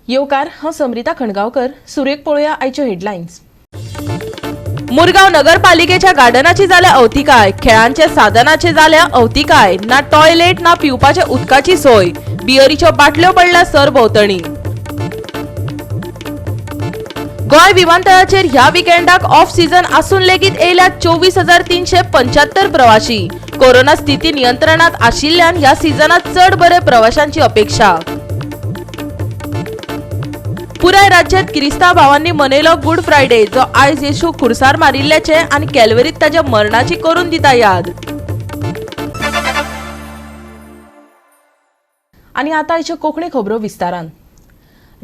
येवकार हांव समरिता खणगांवकर. सुरेख पळोवया आयच्यो हेडलायन्स. मुरगांव नगरपालिकेच्या गार्डनाची जाल्या अवतिकाय, खेळांचे साधनाचे जाल्या अवतिकाय, ना टॉयलेट ना पिवपाच्या उदकाची सोय, बियरीच्यो बाटल्यो पडल्या सरभोंवतणी. गोंय विमानतळाचेर ह्या विकेंडाक ऑफ सीझन आसून लेगीत येयल्यात 24,375 प्रवासी. कोरोना स्थिती नियंत्रणात आशिल्ल्यान ह्या सीझनात चड बरे प्रवाशांची अपेक्षा. पुराय राज्यात क्रिस्तांव भावांनी मनयलो गुड फ्रायडे, जो आयज येशू खुर्सार मारिल्ल्याचे आनी कॅल्वरीत ताच्या मरणाची करून दिता याद. आनी आतां आयच्यो कोंकणी खबरो विस्तारान.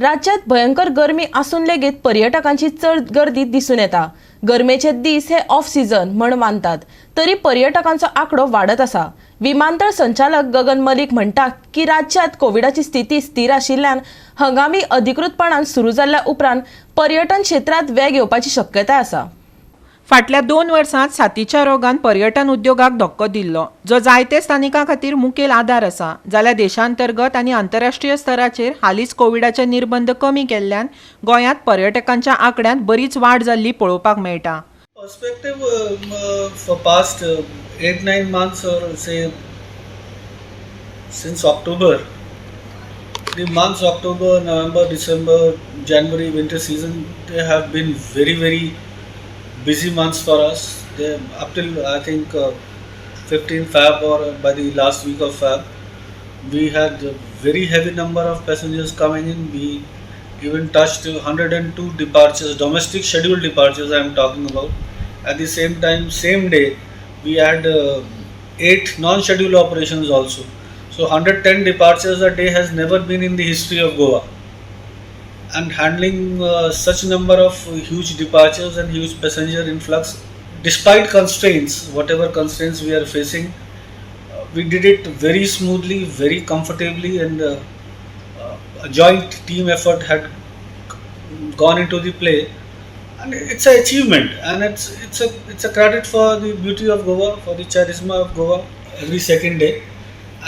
राज्यात भयंकर गरमी आसून लेगीत पर्यटकांची चड गर्दी दिसून येता. गरमेचे दीस हे ऑफ सीझन म्हण मानतात, तरी पर्यटकांचो आंकडो वाडत आसा. विमानतळ संचालक गगन मलिक म्हणटा की राज्यात कोविडाची स्थिती स्थिर आशिल्ल्यान हंगामी अधिकृतपणान सुरू जाल्ल्या उपरांत पर्यटन क्षेत्रात वेग येवपाची शक्यताय आसा. फाटल्या 2 वर्सांत साथीच्या रोगान पर्यटन उद्योगाक धक्को दिल्लो, जो जायते स्थानिकां खातीर मुखेल आधार आसा. जाल्यार देशांतर्गत आनी आंतरराष्ट्रीय स्तराचेर हालींच कोविडाचे निर्बंध कमी केल्ल्यान गोंयांत पर्यटकांच्या आंकड्यांत बरीच वाड जाल्ली पळोवपाक मेळटा. Perspective for past 8-9 months, or say since October, the months October, November, December, January winter season, they have been very busy months for us. They up till I think 15 Feb, or by the last week of Feb, we had a very heavy number of passengers coming in. We even touched 102 departures, domestic scheduled departures I am talking about. At the same time, same day, we had 8 non-scheduled operations also. So 110 departures a day has never been in the history of Goa. And handling such number of huge departures and huge passenger influx, despite constraints, whatever constraints we are facing, we did it very smoothly, very comfortably, and a joint team effort had gone into the play. And it's an achievement, and it's a credit for the beauty of Goa, for the charisma of Goa every second day.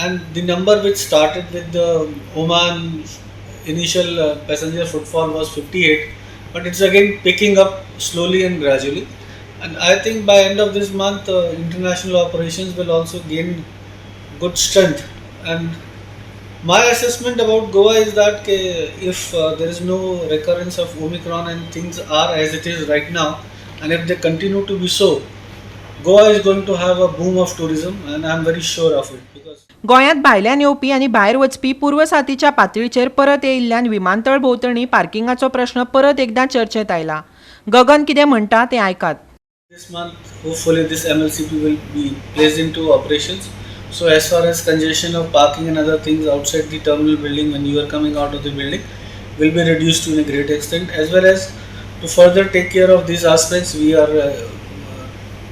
And the number which started with the Oman initial passenger footfall was 58, but it's again picking up slowly and gradually. And I think by end of this month, international operations will also gain good strength. And my assessment about Goa is that if there is no recurrence of Omicron and things are as it is right now, and if they continue to be so, Goa is going to have a boom of tourism, and I am very sure of it. Because गोंयांत भायल्यान येवपी आनी भायर वचपी पूर्व साथीच्या पातळीचेर परत येयिल्ल्यान विमानतळ भोंवतणी पार्किंगाचो प्रश्न परत एकदां चर्चेत आयला. गगन कितें म्हणटा तें आयकात. this month, hopefully this MLCP will be placed into operations. So as far as congestion of parking and other things outside the terminal building when you are coming out of the building will be reduced to a great extent, as well as to further take care of these aspects, we are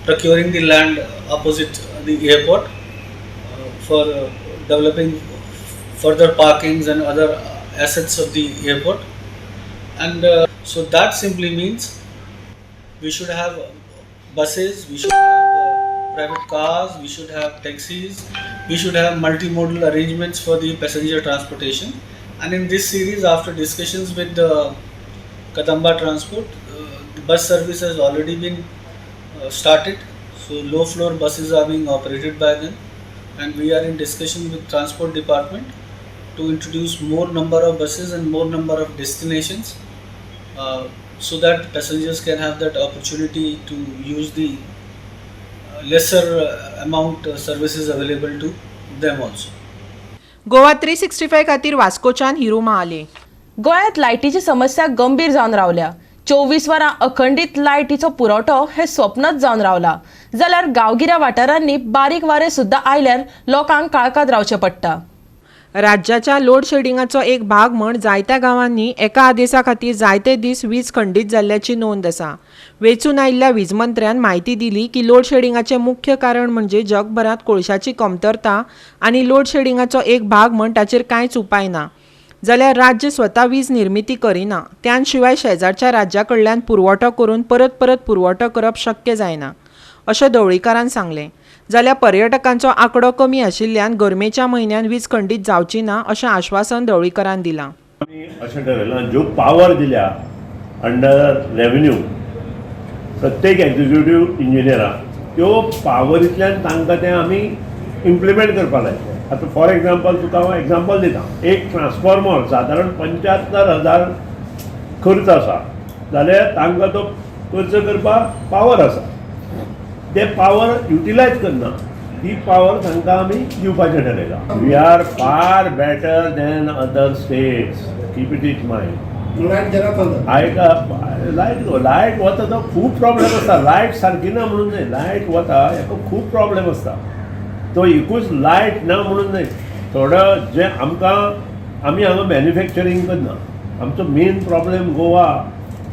procuring the land opposite the airport for developing further parkings and other assets of the airport. And so that simply means we should have buses, we should have private cars, we should have taxis, we should have multimodal arrangements for the passenger transportation. And in this series, after discussions with the Kadamba Transport, the bus service has already been started. So low floor buses are being operated by them, and we are in discussion with Transport Department to introduce more number of buses and more number of destinations, so that passengers can have that opportunity to use the lesser amount services available to them also. Goa 365 खातीर वास्कोच्यान हिरुमा आले. गोंयांत लायटीची समस्या गंभीर जावन रावल्या. 24 वरां अखंडीत लायटीचो पुरवठो हे स्वप्नच जावन रावला. जाल्यार गांवगिऱ्या वाठारांनी बारीक वारे सुद्दां आयल्यार लोकांक काळकात रावचें पडटा. राज्याच्या लोड शेडिंगाचो एक भाग म्हण जायत्या गांवांनी एका आदेसा खातीर जायते दीस वीज खंडीत जाल्ल्याची नोंद आसा. वेंचून आयिल्ल्या वीजमंत्र्यान म्हायती दिली की लोड शेडिंगाचें मुख्य कारण म्हणजे जगभरात कोळशाची कमतरता आनी लोड शेडिंगाचो एक भाग म्हण ताचेर कांयच उपाय ना. जाल्यार राज्य स्वता वीज निर्मिती करिना, त्यान शिवाय शेजारच्या राज्या कडल्यान पुरवठो करून परत पुरवठो करप शक्य जायना अशें ढवळीकारान सांगलें. जाल्यार पर्यटकांचो आंकडो कमी आशिल्ल्यान गरमेच्या म्हयन्यान वीज खंडीत जावची ना अशें आश्वासन ढवळीकरान दिलां. आम्ही अशें ठरयलां ज्यो पावर दिल्या अंडर रेव्हेन्यू प्रत्येक एक्झिक्युटीव इंजिनियराक त्यो पावरींतल्यान तांकां तें आमी इम्प्लिमेंट करपाक लायले. आतां फॉर एग्जाम्पल तुका हांव एग्जाम्पल दिता. एक ट्रान्सफॉर्मर सादारण 75,000 खर्च आसा जाल्यार तांकां तो खर्च करपाक पावर आसा. ते पावर युटिलायज करना, ती पावर तांकां आमी दिवपाचें ठरयलां. We are far better than other states. Keep it in mind. Light वता तो खूब प्रॉब्लेम आसता. लायट सारकी ना म्हणून न्हय, लायट वता हेका खूब प्रॉब्लेम आसता. तो एकूच लायट ना म्हणून न्हय, थोडं जे आमकां आमी हांगा मॅन्युफॅक्चरींग करना. आमचो मेन प्रॉब्लेम गोवा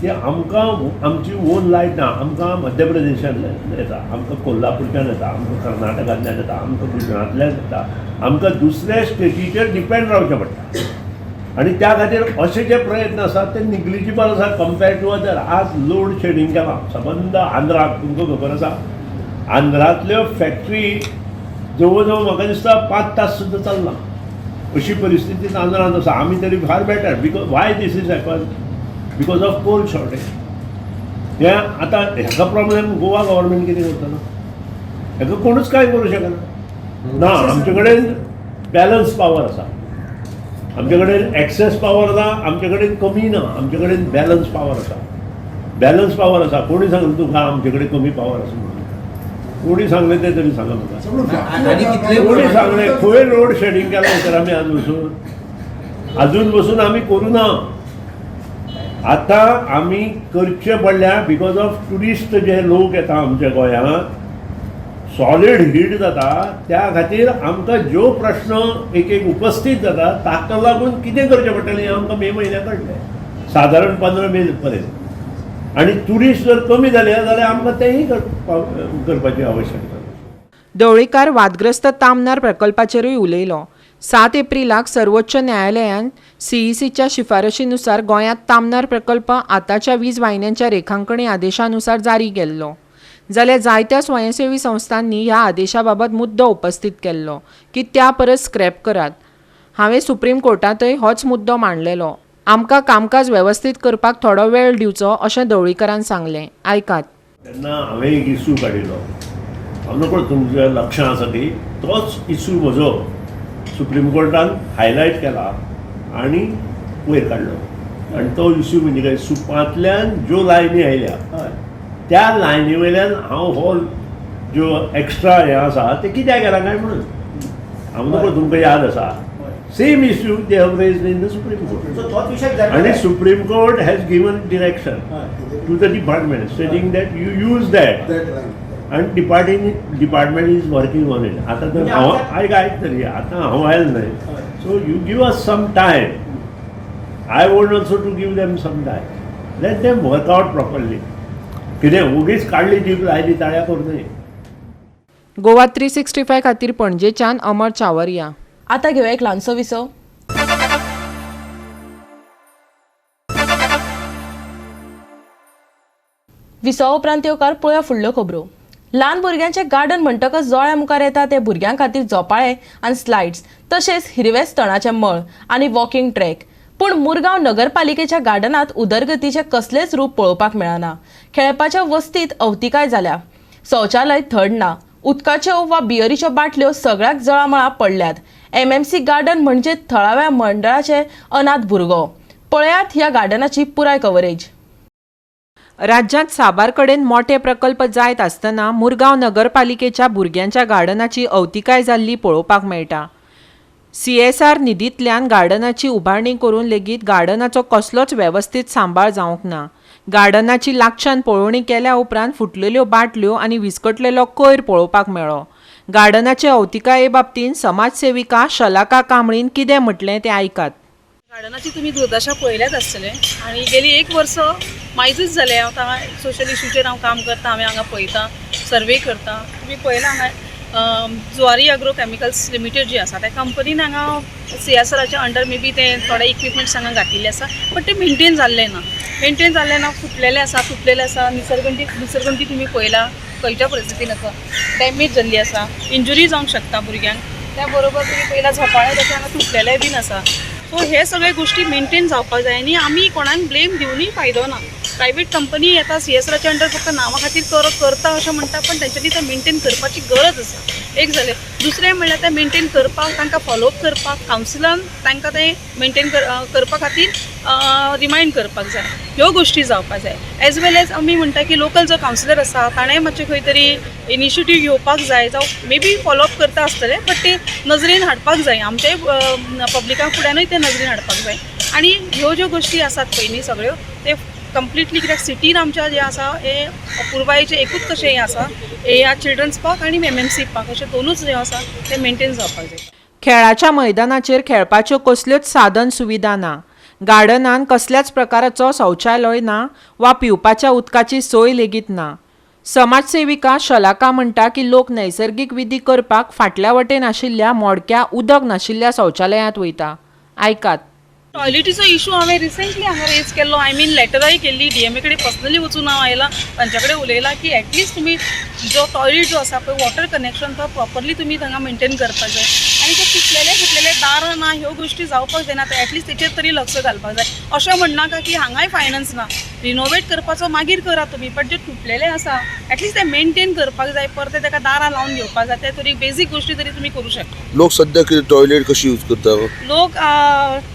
की आमकां आमची ओन लायट ना. आमकां मध्य प्रदेशांतल्यान येता, आमकां कोल्हापूरच्यान येता, आमकां कर्नाटकांतल्यान येता, आमकां गुजरातल्यान येता. आमकां दुसऱ्या स्टेटीचेर डिपेंड रावचें पडटा. आनी त्या खातीर अशे जे प्रयत्न आसात ते निग्लिजिबल आसा कंपेर्ड टू अदर. आज लोड शेडींग केलां सबंद आंध्राक. तुमकां खबर आसा आंध्रांतल्यो फॅक्टरी जवळ जवळ म्हाका दिसता 5 तास सुद्दां चलना. अशी परिस्थिती आंध्रांत आसा. आमी तरी फार better. Because why this is happen? Because of coal shortage. हे आतां हेका प्रॉब्लेम गोवा गव्हर्मेंट कितें करतलो? हेका कोणूच कांय करूं शकना. ना, आमचे कडेन बॅलन्स पावर आसा. आमचे कडेन एक्सेस पावर ना, आमचे कडेन कमी ना, आमचे कडेन बॅलन्स पावर आसा. बॅलन्स पावर आसा. कोणी सांगलें तुका आमचे कडेन कमी पावर आसा म्हणून? कोणी सांगलें तें तरी सांगा म्हाका. कोणी सांगलें? खंय लोड शेडींग केलां तर आमी अजून बसून आमी करूं ना. आतां आमी करचें पडल्या बिकॉज ऑफ ट्युरिस्ट जे लोक येता आमच्या गोंयांत. सॉलिड हीट जाता त्या खातीर आमकां ज्यो प्रश्न एक उपस्थित जाता ताका लागून कितें करचें पडटलें हें आमकां मे म्हयन्याक कळटलें, सादारण 15 मे पर्यंत. आनी ट्युरिस्ट जर कमी जाले जाल्यार आमकां तेंय करपाची आवश्यकता. ढवळीकार वादग्रस्त तामनार प्रकल्पाचेरूय उलयलो. 7 एप्रिलाक सर्वोच्च न्यायालयान CECच्या शिफारशीनुसार गोंयांत तामनार प्रकल्प आतांच्या वीज वाहिन्यांच्या रेखांकणी आदेशानुसार जारी केल्लो. जाल्यार जायत्या स्वयंसेवी संस्थांनी ह्या आदेशा बाबत मुद्दो उपस्थित केल्लो की त्या परस स्क्रॅप करात. हांवें सुप्रीम कोर्टांतय होच मुद्दो मांडलेलो. आमकां कामकाज वेवस्थीत करपाक थोडो वेळ दिवचो अशें ढवळीकारान सांगलें. आयकात. तेन्ना हांवें एक इशू काडिल्लो. हांव नकळो तुमच्या लक्षांत आसा ती तोच इशू म्हजो सुप्रीम कोर्टान हायलायट केला आनी वयर काडलो. आनी तो इशू म्हणजे काय, सुपांतल्यान ज्यो लायनी आयल्या त्या लायनी वयल्यान हांव हो ज्यो एक्स्ट्रा हें आसा ते कित्याक केला काय म्हणून. हांव नकळो तुमकां याद आसा same issue they have raised in the Supreme Court. आनी Supreme Court has given direction to the department stating that you use that and department is working on it. आता तर आयक तरी आता हांव आयल न्हय. So you give us some time. I want also to give them some time. Let them work out properly. कितें उगीच काडली जीप लायली ताळ्या करूं न्हय. गोवा 365 खातीर पणजेच्यान अमर चावरिया. आतां घेवया एक ल्हानसो विसव. विसवा उपरांत येवकार पळोवया फुडल्यो खबरो. ल्हान भुरग्यांचे गार्डन म्हणटकच दोळ्या मुखार येता ते भुरग्यां खातीर झोपाळे आनी स्लायड्स, तशेंच हिरवे स्तणाचे मळ आनी वॉकिंग ट्रॅक. पूण मुरगांव नगरपालिकेच्या गार्डनांत उदरगतीचे कसलेच रूप पळोवपाक मेळना. खेळपाच्या वस्तीत अवतिकाय जाल्या. शौचालय थंड ना. उदकाच्यो वा बियरीच्यो बाटल्यो सगळ्याक जळामळा पडल्यात. MMC गार्डन म्हणजे थळाव्या मंडळाचे अनाथ भुरगो. पळयात ह्या गार्डनाची पुराय कव्हरेज. राज्यांत साबार कडेन मोठे प्रकल्प जायत आसतना मुरगांव नगरपालिकेच्या भुरग्यांच्या गार्डनाची अवतिकाय जाल्ली पळोवपाक मेळटा. CSR निधींतल्यान गार्डनाची उबारणी करून लेगीत गार्डनाचो कसलोच वेवस्थीत सांबाळ जावंक ना. गार्डनाची लागच्यान पळोवणी केल्या उपरांत फुटलेल्यो बाटल्यो आनी विस्कटलेलो कोयर पळोवपाक मेळ्ळो. गार्डनाचे अवतिकाये बाबतींत समाजसेविका शलाका कांबळीन कितें म्हटलें तें आयकात. गार्डनाची तुम्ही दुर्दशा पळयल्याच आसतले आनी गेली 1 वर्स मायजूच जालें हांव सोशल इश्यूचेर हांव काम करता. हांवें हांगा पळयता, सर्वे करता. तुमी पळयलां हांगा जुवारी एग्रो केमिकल्स लिमिटेड जी आसा त्या कंपनीन हांगा CSRच्या अंडर मे बी ते थोडे इक्विपमेंट्स हांगा घातिल्ले आसा, बट ते मेंटेन जाल्ले ना. फुटलेले आसा, तुटलेले आसा. निसर्गंती तुमी पळयला खंयच्या परिस्थितीन आसा, डॅमेज जाल्ली आसा, इंजुरी जावंक शकता भुरग्यांक. त्या बरोबर तुमी पळयला झोपाळे तशें हांगा तुटलेले बीन आसा. सो हे सगळे गोष्टी मेंटेन जावपाक जाय आनी आमी कोणाक ब्लेम दिवनूय फायदो ना. प्रायवेट कंपनी येता CSRच्या अंडर फक्त नांवा खातीर करता अशें म्हणटा, पण तेंच्यांनी तें मेंटेन करपाची गरज आसा. एक जालें. दुसरें म्हणल्यार तें मेंटेन करपाक, तांकां फॉलोअप करपाक, कावन्सिलान तांकां तें मेंटेन करपा खातीर रिमायंड करपाक जाय. ह्यो गोश्टी जावपाक जाय. एज वेल एज आमी म्हणटा की लोकल जो कावन्सिलर आसा ताणें मातशें खंय तरी इनिशिएटीव घेवपाक जाय, जावं मे बी फॉलोअप करता आसतलें, बट ते नजरेन हाडपाक जाय. आमच्याय पब्लिका फुड्यानूय ते नजरेन हाडपाक जाय. आनी ह्यो ज्यो गोश्टी आसात पयलीं सगळ्यो ते कंप्लिटली, कित्याक सिटीन आमच्या जे आसा हे पुर्वायेचें एकूच कशें हें आसा, ह्या चिल्ड्रन्स पार्क आनी MMC पार्क अशें दोनूच जे आसा ते मेंटेन जावपाक जाय. खेळाच्या मैदानाचेर खेळपाच्यो कसल्योच साधन सुविधा ना. गार्डनान कसल्याच प्रकाराचो शौचालय ना वा पिवपाच्या उदकाची सोय लेगीत ना. समाजसेविका शलाका म्हणटा की लोक नैसर्गिक विधी करपाक फाटल्या वटेन आशिल्ल्या मोडक्या उदक नाशिल्ल्या शौचालयांत वयता. आयकात. टॉयलेटीचो इशू हांवें रिसेंटली हांगा रेज केल्लो. लेटराय केल्ली, DMA कडेन पर्सनली वचून हांव आयलां, तांच्या कडेन उलयलां की एटलीस्ट तुमी जो टॉयलेट जो आसा पळय वॉटर कनेक्शन तो प्रॉपरली तुमी हांगा मेंटेन करपाक जाय. आनी ते फुटलेले दार ना ह्यो गोश्टी जावपाक जायना. एटलीस्ट तेचेर तरी लक्ष घालपाक जाय. अशें म्हणनाका की हांगाय फायनान्स ना, रिनोवेट करपाचो मागीर करा तुमी, बट जे फुटलेले आसा एटलीस्ट ते मेंटेन करपाक जाय. परते ताका दारां लावन घेवपाक जाय. ते तरी बेजीक गोश्टी तरी तुमी करूं शकता. लोक सध्या कितें टॉयलेट कशी यूज करता? लोक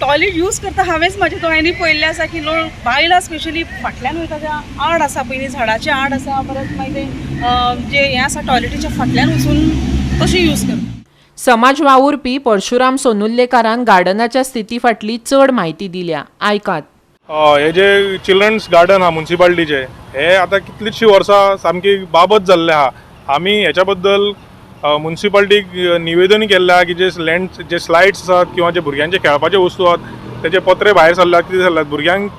टॉयलेट यूज करता. हांवेंच म्हाज्या दोळ्यांनी पळयल्लें आसा की लोक बायलां स्पेशली फाटल्यान वयता त्या आड आसा, पयलीं झाडाचें आड आसा, परत मागीर ते जे हें आसा टॉयलेटीच्या फाटल्यान वचून तशी यूज करता. समाज वावुरपी परशुराम सोनुल्लेकारान गार्डनाच्या स्थिती फाटली चड म्हायती दिल्या. आयकात. हे जे चिल्ड्रन्स गार्डन हा म्युन्सिपालिटीचे, हे आता कितलींशीं वर्सां सामकी बाबत जाल्ले आहा. आमी हेच्या बद्दल म्युन्सिपालिटीक निवेदन केल्लें की जे स्लायड्स आसात किंवा जे भुरग्यांचे खेळपाचे वस्तू आहात तेचे पत्रे भायर सरल्यात, कितें सरल्यात, भुरग्यांक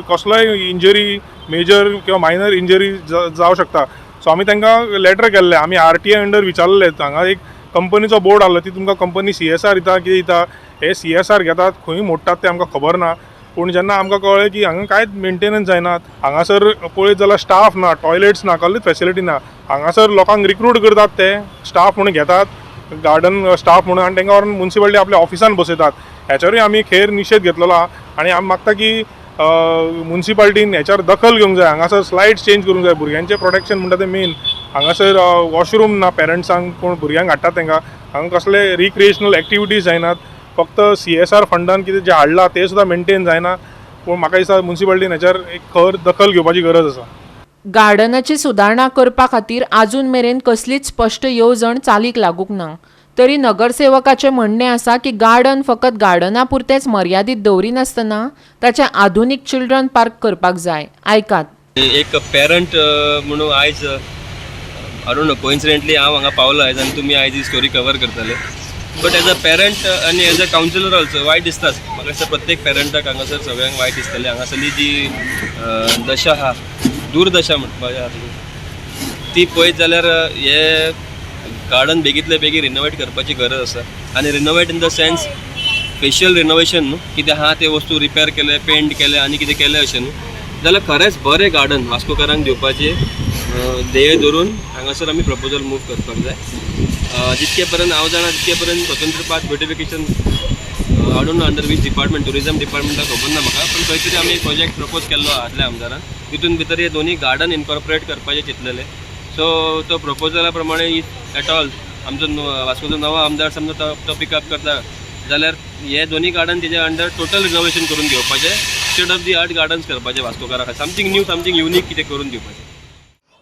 कसलोय इंजरी, मेजर किंवा मायनर इंजरी जावं शकता. सो आमी तांकां लेटर केल्लें. आमी RTI अंडर विचारलें. हांगा एक कंपनीचो बोर्ड आसलो, ती तुमकां कंपनी CSR दिता, कितें दिता, हे CSR घेतात, खंय मोडटात ते आमकां खबर ना. पूण जेन्ना आमकां कळ्ळें की हांगा कांयच मेंटेनन्स जायनात, हांगासर पळयत जाल्यार स्टाफ ना, टॉयलेट्स ना, कसलीच फॅसिलिटी ना, हांगासर लोकांक रिक्रूट करतात, ते स्टाफ म्हणून घेतात, गार्डन स्टाफ म्हणून, आनी तांकां व्हरून म्युन्सिपालिटी आपल्या ऑफिसान बसयतात. हेच्यारूय आमी खेर निशेध घेतलेलो आहा. आनी आमी मागता की म्युन्सिपालिटीन हेच्यार दखल घेवंक जाय. हांगासर स्लायड्स चेंज करूंक जाय. भुरग्यांचें प्रोटेक्शन म्हणटा तें मेन. हांगासर वॉशरूम ना पेरंट्सांक, कोण भुरग्यांक हाडटात तांकां. हांगा कसले रिक्रिएशनल एक्टिविटीज जायनात. फक्त CSR फंडान कितें जें हाडलां तें सुद्दां मेंटेन जायना. पूण म्हाका दिसता म्युन्सिपालिटीन हेच्यार एक खर दखल घेवपाची गरज आसा. गार्डनाची सुदारणा करपा खातीर आजून मेरेन कसलीच स्पश्ट येवजण चालीक लागूंक ना. तरी नगरसेवकाचें म्हणणें आसा की गार्डन फकत गार्डना पुरतेंच मर्यादीत दवरिनासतना ताचें आधुनीक चिल्ड्रन पार्क करपाक जाय. आयकात. एक पेरंट म्हणून आयज नो कोइन्सिडेंटली हांव हांगा पावलो आयज आनी तुमी आयज ही स्टोरी कवर करतले. बट एज अ पेरंट आनी एज अ कावन्सिलर ऑल्सो वायट दिसताच. म्हाका दिसता प्रत्येक पेरंटाक हांगासर सगळ्यांक वायट दिसतलें. हांगासरली जी दशा आहा, दुर्दशा म्हणपाची आहा, ती पळयत जाल्यार हे गार्डन बेगींतले बेगीन रिनोवेट करपाची गरज आसा. आनी renovate in the sense special renovation न्हू, कितें आहा ते वस्तू रिपेर केले, पेंट केले आनी कितें केलें अशें न्हू, जाल्यार खरेंच बरें गार्डन वास्कोकारांक दिवपाचें ध्येय धरून हांगासर आमी प्रपोजल मूव करपाक जाय. जितके पर्यंत हांव जाणा तितके पर्यंत स्वतंत्र park beautification no under which department, tourism डिपार्टमेंटाक खबर ना म्हाका, पण खंय तरी आमी एक प्रोजेक्ट प्रपोज केल्लो आदल्या आमदारान. तितून भितर हे दोन्ही गार्डन इनकॉर्पोरेट करपाचें चिंतलेलें. सो तो प्रपोजला प्रमाणे इफ एट ऑल आमचो वास्कोचो नवो आमदार समजा तो पिकअप करता जाल्यार हे दोन्ही गार्डन तेजे अंडर टोटल रिनोवेशन करून घेवपाचें, state of the art gardens करपाचे वास्कोकाराक, समथींग न्यू, समथींग युनीक कितें करून दिवपाचें.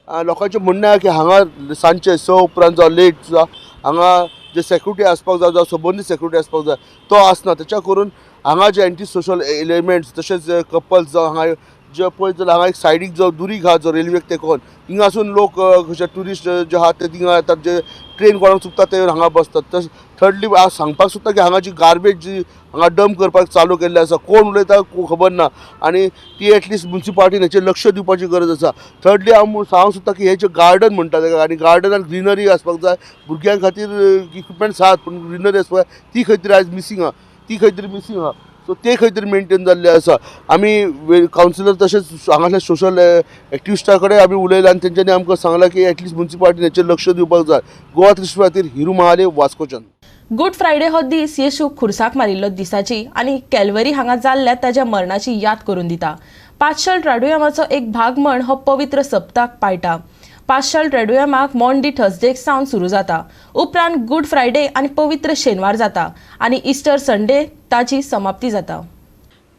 लोकांचें म्हणणें आसा की हांगा सांजचे 6 उपरांत जावं लेट जावं हांगा जे सेक्युरिटी आसपाक जाय, जावं संबंदीत सेक्युरिटी आसपाक जाय तो आसना. तेच्या करून हांगा जे एंटी सोशल एलिमेंट्स तशेंच कपल्स जावं हांगा जे पळयत जाल्यार हांगा एक सायडीक जो दुरीग आहा जो रेल्वेक तेकोन हिंगासून लोक कशे ट्युरिस्ट जे आहा ते थिंगा येतात, जे ट्रेन कोणाक चुकता ते हांगा बसतात. तशें थर्डली हांव सांगपाक सोदता की हांगा जी गार्बेज जी हांगा डंप करपाक चालू केल्ली आसा, कोण उलयता खबर ना आनी ती एटलिस्ट म्युन्सिपालिटीन हेचेर लक्ष दिवपाची गरज आसा. थर्डली हांव सांगूंक सोदता की हे जे गार्डन म्हणटा तेका, आनी गार्डनान ग्रिनरी आसपाक जाय. भुरग्यां खातीर इक्विपमेंट्स आहात पूण ग्रिनरी आसपाक जाय, ती खंय तरी आयज मिसींग आहा, ती खंय तरी मिसींग आहा. सो ते खंय तरी मेंटेन जाल्ले आसा. आमी कावन्सिलर तशेंच हांगासल्या सोशल एक्टिविस्टा कडेन आमी उलयला आनी तेंच्यांनी आमकां सांगलां की एटलिस्ट म्युन्सिपालिटीन हेचेर लक्ष दिवपाक जाय. गोवा 365 खातीर हिरू महाले, वास्कोच्यान. गुड फ्रायडे हो दीस येशूक खुर्साक मारिल्लो दिसाची आनी कॅल्वरी हांगा जाल्ल्या ताच्या मरणाची याद करून दिता. पाश्चल ट्रॅडुयमाचो एक भाग म्हण हो पवित्र सप्ताक पाळटा. पाश्चल ट्रॅडुयमाक मॉन्डी थर्सडेक सावन सुरू जाता. उपरांत गुड फ्रायडे आनी पवित्र शेनवार जाता आनी इस्टर संडे ताची समाप्ती जाता.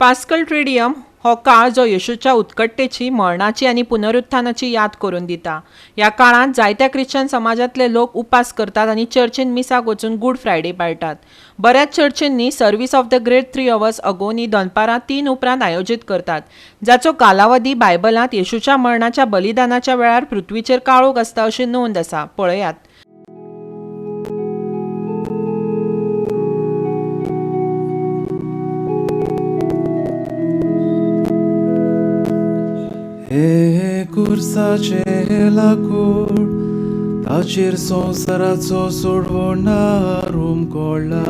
पास्कल ट्रेडियम हो काळ जो येशूच्या उत्कटतेची, मरणाची आनी पुनरुत्थानाची याद करून दिता. ह्या काळांत जायत्या ख्रिश्चन समाजांतले लोक उपास करतात आनी चर्चीन मिसाक वचून गुड फ्रायडे पाळटात. बऱ्याच चर्चींनी service of the great 3 hours agony दनपारां 3 उपरांत आयोजीत करतात, जाचो कालावधी बायबलांत येशूच्या मरणाच्या बलिदानाच्या वेळार पृथ्वीचेर काळोख आसता अशी नोंद आसा. पळयात. हे कुर्साचे लाकूड ताचेर संवसाराचो सोडवणार उमकोळ्ळा.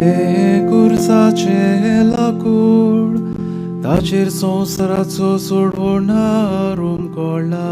हे कुर्साचे लाकूड ताचेर संवसाराचो सोडवणार उमकोळ्ळा.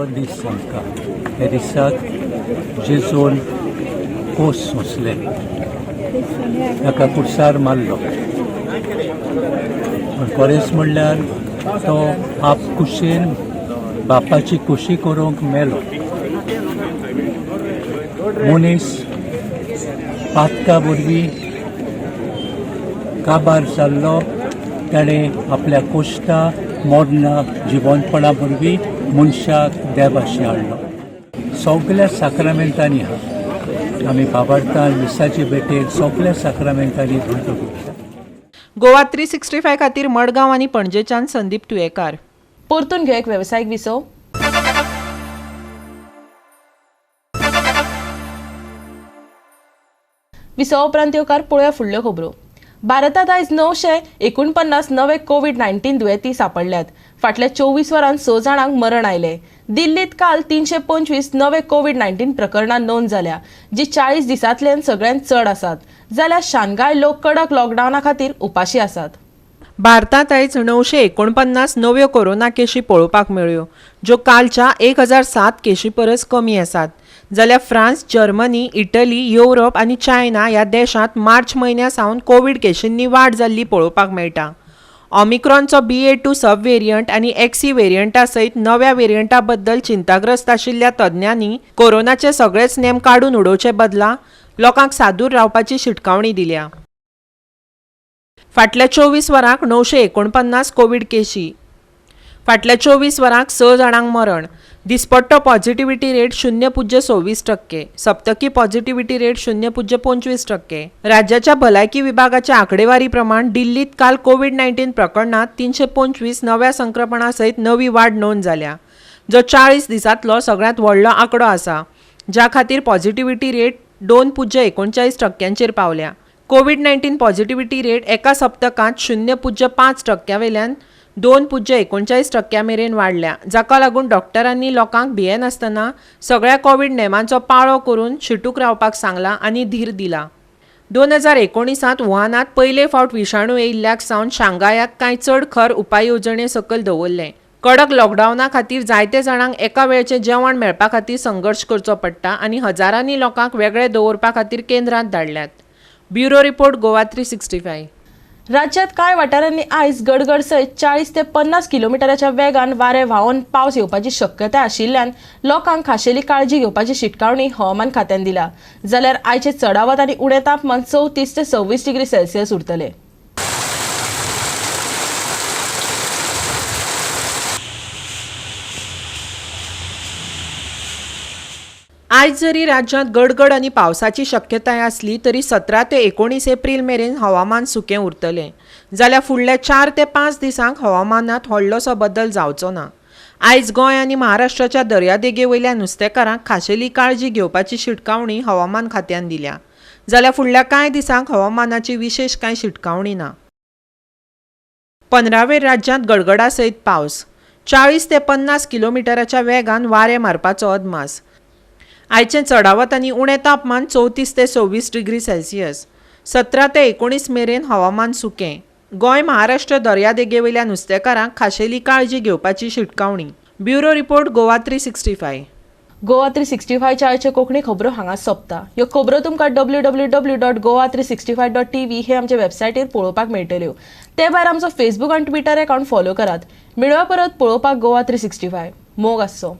दीस आमकां हे दिसाक जेजून कोस सोंसले, ताका कुर्सार मारलो. पण खरेंच म्हणल्यार तो आप कुशीन बापाची कुशी करूंक मेलो. मनीस पातका वरवीं काबार जाल्लो, ताणें आपल्या कोश्टा मोडना जिवनपणा वरवीं मनशाक देवाशी हाडलो. सगळ्या साक्रामेंटांनी आमी बाबार्थान विसाची भेटेर सगळ्या साक्रामेंटांनी घडटकू. गोवा 365 खातीर मडगांव आनी पणजेच्यान संदीप तुयेकार. परतून घेऊ एक वेवसायीक विसो. विसो उपरांत येवकार पळोवया फुडल्यो खबरो. भारतांत आयज 949 नवे कोविड-19 दुयेंती सांपडल्यात. फाटल्या 24 वरांत 6 जाणांक मरण आयले. दिल्लीत काल 325 नवे कोविड-19 प्रकरणां नोंद जाल्या, जी 40 दिसांतल्यान सगळ्यांत चड आसात. जाल्यार शांघाय लोक कडक लॉकडावना खातीर उपाशी आसात. भारतांत आयज 949 नव्यो कोरोना केशी पळोवपाक मेळ्ळ्यो, ज्यो कालच्या 1007 केशी परस कमी आसात. जाल्यार फ्रांस, जर्मनी, इटली, युरोप आनी चायना ह्या देशांत मार्च म्हयन्या सावन कोविड केशींनी वाड जाल्ली पळोवपाक मेळटा. ऑमिक्रॉनचो BA.2 सब वेरियंट आनी XE वेरियंटा सयत नव्या वेरियंटा बद्दल चिंताग्रस्त आशिल्ल्या तज्ञांनी कोरोनाचे सगळेच नेम काडून उडोवचे बदला लोकांक सादूर रावपाची शिटकावणी दिल्या. फाटल्या 24 वरांक 949 कोविड केशी. फाटल्या 24 वरांक 6 जाणांक मरण. दिसपट्टो पॉझिटिव्हिटी रेट 0.26%. सप्तकी पॉझिटिव्हिटी रेट 0.25%. राज्याच्या भलायकी विभागाच्या आंकडेवारी प्रमाण दिल्लीत काल कोविड-19 प्रकरणांत 325 नव्या संक्रमणां सयत नवी वाड नोंद जाल्या, जो 40 दिसांतलो सगळ्यांत व्हडलो आंकडो आसा, ज्या खातीर पॉझिटिव्हिटी रेट 2.39% पावल्या. कोविड-19 पॉझिटिव्हिटी रेट एका सप्तकांत 0.5% वेल्यान 2.39% मेरेन वाडल्या, जाका लागून डॉक्टरांनी लोकांक भियेनासतना सगळ्या कोविड नेमांचो पाळो करून शिटूक रावपाक सांगला आनी धीर दिला. 2019 वुहानात पयले फावट विशाणू येयल्ल्याक सावन शांघायात कांय चड खर उपाय येवजणे सकयल दवरले. कडक लॉकडावना खातीर जायते जाणांक एका वेळचें जेवण मेळपा खातीर संघर्श करचो पडटा आनी हजारांनी लोकांक वेगळे दवरपा खातीर केंद्रांत धाडल्यात. Bureau report Goa 365. राज्यात कांय वाठारांनी आयज गडगड सयत 40 ते 50 किलोमिटराच्या वेगान वारे व्हांवून पावस येवपाची शक्यताय आशिल्ल्यान लोकांक खाशेली काळजी घेवपाची शिटकावणी हवामान खात्यान दिला. जाल्यार आयचे चडावत आनी उणें तापमान 34 ते 26 डिग्री सेल्सियस उरतले. आयज जरी राज्यांत गडगड आनी पावसाची शक्यताय आसली तरी 17 ते 19 एप्रिल मेरेन हवामान सुकें उरतलें. जाल्यार फुडल्या 4 ते 5 दिसांक हवामानात व्हडलोसो बदल जावचो ना. आयज गोंय आनी महाराष्ट्राच्या दर्यादेगे वयल्या नुस्तेकारांक खाशेली काळजी घेवपाची शिटकावणी हवामान खात्यान दिल्या. जाल्यार फुडल्या कांय दिसांक हवामानाची विशेष कांय शिटकावणी ना. 15वेर राज्यांत गडगडा सयत पावस. 40 ते 50 किलोमिटराच्या वेगान वारे मारपाचो अदमास. आयचें चडावत आनी उणें तापमान 34 ते 26 डिग्री सेल्सियस. 17 ते 19 मेरेन हवामान सुकें. गोंय महाराष्ट्र दर्यादेगे वयल्या नुस्तेकारांक खाशेली काळजी घेवपाची शिटकावणी. Bureau report Goa 365. गोवा 365 आयच्यो कोंकणी खबरो हांगा सोंपता. ह्यो खबरो तुमकां www.goa365.tv हे आमचे वेबसायटीर पळोवपाक मेळटल्यो. ते भायर आमचो फेसबूक आनी ट्विटर अकावंट फॉलो करात. मेळुया परत पळोवपाक गोवा 365. मोग आसचो.